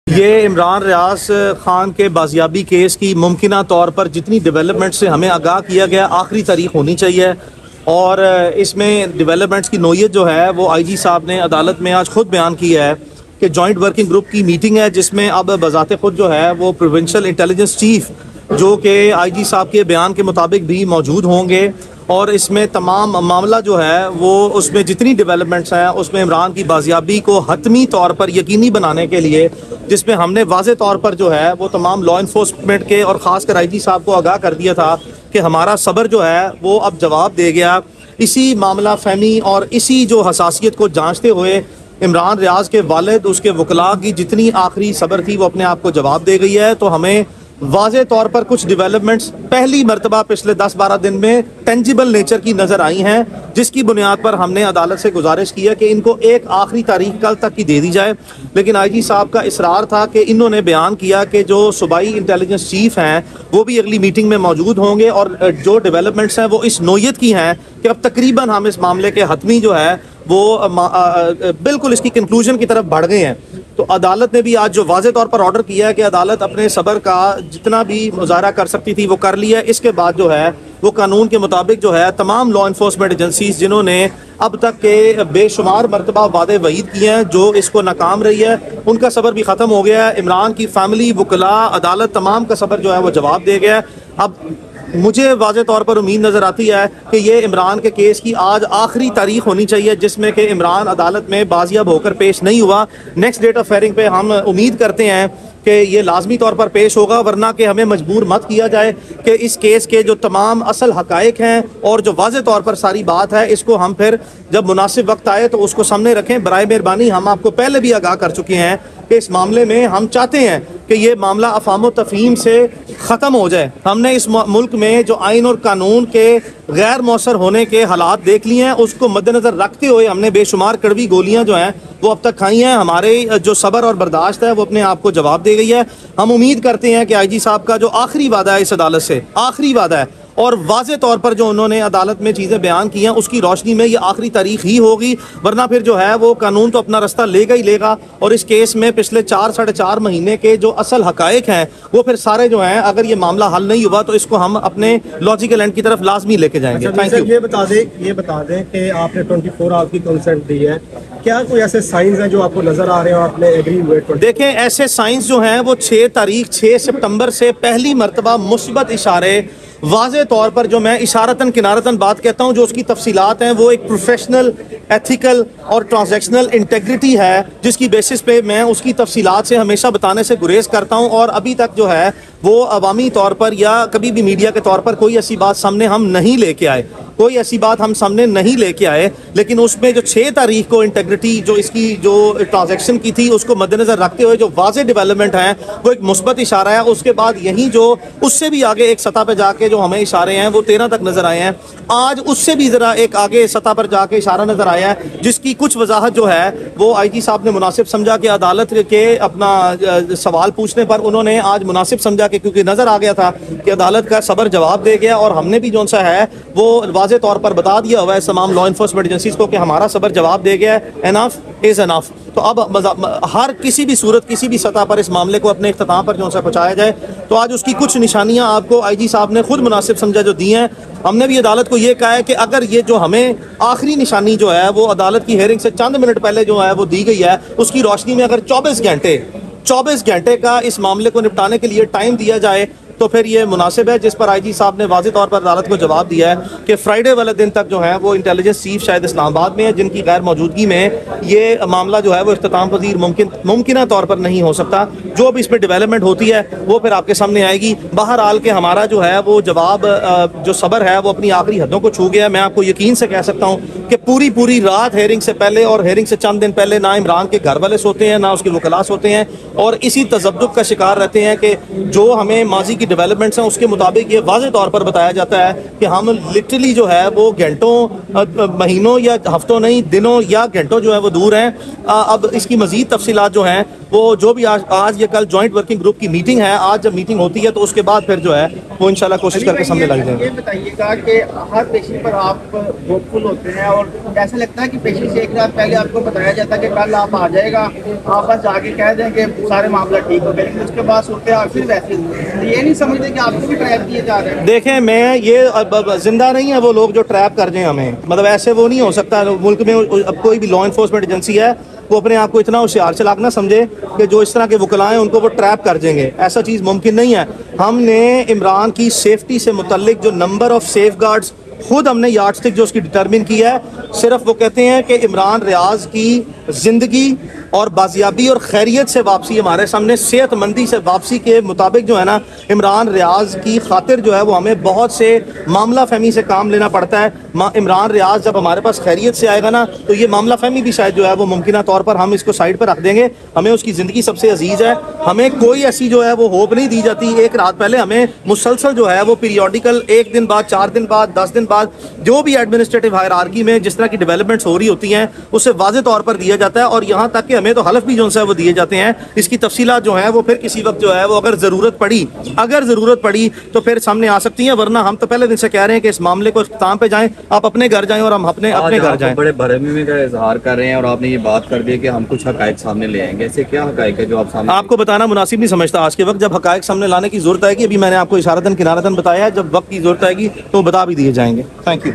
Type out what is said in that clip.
ये इमरान रियाज खान के बाजियाबी केस की मुमकिना तौर पर जितनी डेवलपमेंट से हमें आगाह किया गया, आखिरी तारीख होनी चाहिए। और इसमें डेवलपमेंट्स की नोयत जो है वो आईजी साहब ने अदालत में आज खुद बयान किया है कि जॉइंट वर्किंग ग्रुप की मीटिंग है, जिसमें अब बजाते खुद जो है वो प्रोविंशियल इंटेलिजेंस चीफ जो कि आईजी साहब के बयान के मुताबिक भी मौजूद होंगे। और इसमें तमाम मामला जो है वो उसमें जितनी डेवलपमेंट्स हैं उसमें इमरान की बाजियाबी को हतमी तौर पर यकीनी बनाने के लिए, जिसमें हमने वाज़े तौर पर जो है वो तमाम लॉ इन्फोर्समेंट के और ख़ास कर आईजी साहब को आगाह कर दिया था कि हमारा सब्र जो है वो अब जवाब दे गया। इसी मामला फहमी और इसी जो हसासियत को जांचते हुए इमरान रियाज के वालिद, उसके वकला की जितनी आखिरी सब्र थी वो अपने आप को जवाब दे गई है। तो हमें वाज़े तौर पर कुछ डेवलपमेंट्स पहली मरतबा पिछले 10-12 दिन में टेंजिबल नेचर की नज़र आई हैं, जिसकी बुनियाद पर हमने अदालत से गुजारिश की है कि इनको एक आखिरी तारीख कल तक की दे दी जाए। लेकिन आईजी साहब का इसरार था कि इन्होंने बयान किया कि जो सूबाई इंटेलिजेंस चीफ हैं वो भी अगली मीटिंग में मौजूद होंगे और जो डेवलपमेंट्स हैं वो इस नोयत की हैं कि अब तकरीबन हम इस मामले के हतमी जो है वो बिल्कुल इसकी कंक्लूजन की तरफ बढ़ गए हैं। तो अदालत ने भी आज जो वाज़े तौर पर ऑर्डर किया है कि अदालत अपने सब्र का जितना भी मुजाहरा कर सकती थी वो कर लिया है। इसके बाद जो है वो कानून के मुताबिक जो है तमाम लॉ इन्फोर्समेंट एजेंसीज जिन्होंने अब तक के बेशुमार मरतबा वादे वईद किए हैं, जो इसको नाकाम रही है, उनका सब्र भी ख़त्म हो गया है। इमरान की फैमिली, वकला, अदालत तमाम का सब्र जो है वो जवाब दे गया है। अब मुझे वाज़े तौर पर उम्मीद नज़र आती है कि ये इमरान के केस की आज आखिरी तारीख होनी चाहिए जिसमें कि इमरान अदालत में बाजियाब होकर पेश नहीं हुआ। नेक्स्ट डेट ऑफ हेयरिंग पे हम उम्मीद करते हैं कि ये लाजमी तौर पर पेश होगा, वरना कि हमें मजबूर मत किया जाए कि इस केस के जो तमाम असल हकायक हैं और जो वाज़े तौर पर सारी बात है इसको हम फिर जब मुनासिब वक्त आए तो उसको सामने रखें। बराए मेहरबानी हम आपको पहले भी आगाह कर चुके हैं कि इस मामले में हम चाहते हैं कि ये मामला अफ़ाम तफ़हीम से ख़त्म हो जाए। हमने इस मुल्क में जो आइन और कानून के गैर मौसर होने के हालात देख लिए हैं, उसको मद्देनज़र रखते हुए हमने बेशुमार कड़वी गोलियां जो हैं वो अब तक खाई हैं। हमारे जो सब्र और बर्दाश्त है वो अपने आप को जवाब दे गई है। हम उम्मीद करते हैं कि आईजी साहब का जो आखिरी वादा है इस अदालत से, आखिरी वादा है और वाज़े तौर पर जो उन्होंने अदालत में चीज़ें बयान की हैं उसकी रोशनी में ये आखिरी तारीख ही होगी, वरना फिर जो है वो कानून तो अपना रास्ता लेगा ही लेगा। और इस केस में पिछले 4-4.5 महीने के जो असल हकायक हैं वो फिर सारे जो हैं, अगर ये मामला हल नहीं हुआ तो इसको हम अपने लॉजिकल एंड की तरफ लाजमी लेके जाएंगे। Thank you. ये बता दें कि आपने 24 आवर्स की कंसेंट दी है, क्या कोई ऐसे साइंस हैं जो आपको नजर आ रहे हो, आपने एग्री हुए? देखें, ऐसे साइंस जो हैं वो 6 सितंबर से पहली मरतबा मुस्बत इशारे वाज़े तौर पर, जो मैं इशारतन किनारतन बात कहता हूँ, जो उसकी तफसीलात हैं वो एक प्रोफेशनल, एथिकल और ट्रांजैक्शनल इंटेग्रिटी है जिसकी बेसिस पे मैं उसकी तफसीलात से हमेशा बताने से गुरेज करता हूँ। और अभी तक जो है वो अवामी तौर पर या कभी भी मीडिया के तौर पर कोई ऐसी बात सामने हम नहीं लेके आए, कोई ऐसी बात हम सामने नहीं लेके आए। लेकिन उसमें जो 6 तारीख को इंटेग्रिटी जो इसकी जो ट्रांजैक्शन की थी उसको मद्देनजर रखते हुए जो वाज़े डेवलपमेंट है वो एक मुस्बत इशारा है। उसके बाद यही जो उससे भी आगे एक सतह पर जाके जो हमें इशारे हैं वो 13 तक नजर आए हैं। आज उससे भी ज़रा एक आगे सतह पर जाके इशारा नजर आया है जिसकी कुछ वजाहत जो है वो आईजी साहब ने मुनासिब समझा कि अदालत के अपना सवाल पूछने पर उन्होंने आज मुनासिब समझा कि क्योंकि नजर आ गया था कि अदालत का सब्र जवाब दे गया और हमने भी जो सा है वो वाज़े तौर पर बता दिया हुआ है तमाम लॉ इन्फोर्समेंट एजेंसीज को कि हमारा सब्र जवाब दे गया है। Enough is enough. तो अब हर किसी भी सूरत, किसी भी सतह पर इस मामले को अपने इख्तिताम पर जो सा पहुँचाया जाए। तो आज उसकी कुछ निशानियां आपको आईजी साहब ने खुद मुनासिब समझा जो दी हैं। हमने भी अदालत को ये कहा है कि अगर ये जो हमें आखिरी निशानी जो है वो अदालत की हेयरिंग से चंद मिनट पहले जो है वो दी गई है, उसकी रोशनी में अगर 24 घंटे का इस मामले को निपटाने के लिए टाइम दिया जाए तो फिर ये मुनासिब है। जिस पर आईजी साहब ने वाज़े तौर पर अदालत को जवाब दिया है कि फ्राइडे वाले दिन तक जो है वो इंटेलिजेंस चीफ शायद इस्लामाबाद में है, जिनकी गैर मौजूदगी में ये मामला जो है वो इख्तिताम पजीर मुमकिन तौर पर नहीं हो सकता। जो भी इसमें डेवलपमेंट होती है वो फिर आपके सामने आएगी। बहरहाल के हमारा जो है वो जवाब, जो सब्र है वो अपनी आखिरी हदों को छू गया। मैं आपको यकीन से कह सकता हूँ कि पूरी रात हेयरिंग से पहले और हेयरिंग से चंद दिन पहले ना इमरान के घर वाले सोते हैं, ना उसके वकला सोते हैं और इसी तजब्जुब का शिकार रहते हैं कि जो हमें माजी की डेवलपमेंट्स हैं उसके मुताबिक ये वाज़े तौर पर बताया जाता है कि हम लिटरली जो है वो घंटों, महीनों या हफ्तों नहीं, दिनों या घंटों जो है वो दूर हैं। अब इसकी मज़ीद तफसीलात जो हैं वो जो भी आज या कल जॉइंट वर्किंग ग्रुप की मीटिंग है, आज जब मीटिंग होती है तो उसके बाद फिर जो है वो इंशाल्लाह कोशिश करके सामने लग जाएंगे। ये बताइएगा कि हर पेशी पर आप होपफुल होते हैं और ऐसा लगता है कि पेशी से एक रात पहले आपको बताया जाता है कि कल आप आ जाएगा, आप बस जाके कह दें कि सारे मामला ठीक हो गए, लेकिन उसके बाद सूरत फिर वैसे ये नहीं समझते कि आपको भी ट्रैप किए जा रहे हैं। देखें, मैं ये अब जिंदा नहीं है वो लोग जो ट्रैप कर दें हमें, मतलब ऐसे वो नहीं हो सकता। मुल्क में अब कोई भी लॉ इन्फोर्समेंट एजेंसी है वो अपने आप को इतना होशियार चलाक ना समझे कि जो इस तरह के वकला हैं उनको वो ट्रैप कर देंगे, ऐसा चीज़ मुमकिन नहीं है। हमने इमरान की सेफ्टी से मुतल्लिक जो नंबर ऑफ सेफ गार्ड्स खुद हमने यार्डस्टिक जो उसकी डिटरमिन की है, सिर्फ वो कहते हैं कि इमरान रियाज की ज़िंदगी और बाजियाबी और खैरियत से वापसी, हमारे सामने सेहतमंदी से वापसी के मुताबिक जो है ना, इमरान रियाज की खातिर जो है वो हमें बहुत से मामला फहमी से काम लेना पड़ता है। इमरान रियाज जब हमारे पास खैरियत से आएगा ना तो ये मामला फहमी भी शायद जो है वो मुमकिन तौर पर हम इसको साइड पर रख देंगे। हमें उसकी ज़िंदगी सबसे अजीज़ है, हमें कोई ऐसी जो है वो होप नहीं दी जाती एक रात पहले, हमें मुसलसल जो है वो पीरियोडिकल 1 दिन बाद, 4 दिन बाद, 10 दिन बाद जो भी एडमिनिस्ट्रेटिव हायरार्की में जिस तरह की डेवलपमेंट्स हो रही होती हैं उसे वाज़े तौर पर दिया जाता है। और यहाँ तक कि हमें तो हलफ भी जो है वो दिए जाते हैं। इसकी तफसीलात जो है वो फिर किसी वक्त जो है वो अगर ज़रूरत पड़ी तो फिर सामने आ सकती हैं, वरना हम तो पहले दिन से कह रहे हैं कि इस मामले को इख्तिताम पे जाएं, आप अपने घर जाएं और हम अपने घर जाएं। बड़े भरमी का इजहार कर रहे हैं और आपने ये बात कर दी कि हम कुछ हकायक सामने ले आएंगे, ऐसे क्या हकायक है जो आप सामने? आपको बताना मुनासिब नहीं समझता आज के वक्त, जब हकायक सामने लाने की जरूरत आएगी, अभी मैंने आपको इशारतन किनारतन बताया, जब वक्त की जरूरत आएगी तो बता भी दिए जाएंगे। Thank you.